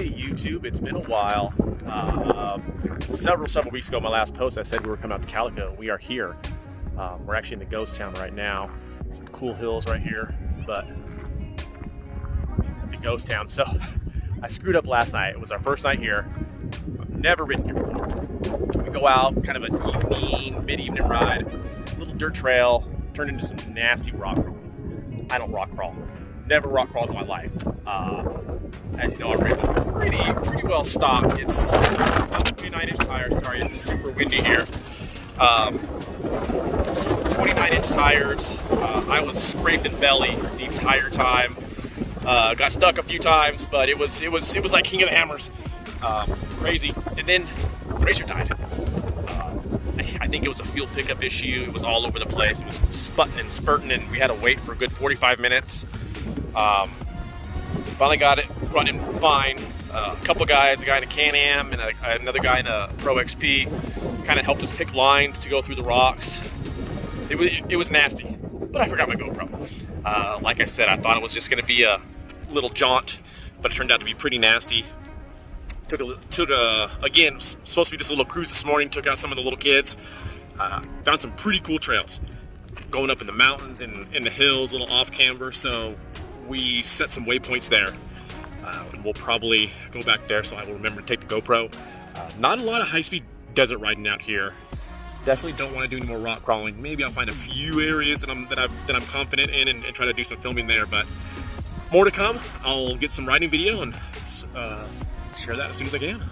Hey YouTube, it's been a while. Several weeks ago, my last post, I said we were coming out to Calico. We are here. We're actually in the ghost town right now. Some cool hills right here, but the ghost town. So I screwed up last night. It was our first night here. I've never ridden here before. We go out, kind of an mid-evening ride, little dirt trail, turned into some nasty rock crawling. I don't rock crawl. Never rock crawled in my life. As you know, our rig was pretty well stocked. It's about 29-inch tires. Sorry, it's super windy here. It's 29-inch tires. I was scraping belly the entire time. Got stuck a few times, but it was like King of the Hammers. Crazy. And then Razor died. I think it was a fuel pickup issue. It was all over the place. It was sputting and spurting, and we had to wait for a good 45 minutes. Finally got it running fine. A couple guys, a guy in a Can-Am and another guy in a Pro XP, kind of helped us pick lines to go through the rocks. It was nasty, but I forgot my GoPro. Like I said, I thought it was just going to be a little jaunt, but it turned out to be pretty nasty. Again, supposed to be just a little cruise this morning. Took out some of the little kids. Found some pretty cool trails, going up in the mountains and in the hills, a little off camber. So we set some waypoints there. And we'll probably go back there, so I will remember to take the GoPro. Not a lot of high-speed desert riding out here. Definitely don't want to do any more rock crawling. Maybe I'll find a few areas that I'm confident in and try to do some filming there. But more to come. I'll get some riding video and share that as soon as I can.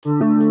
you.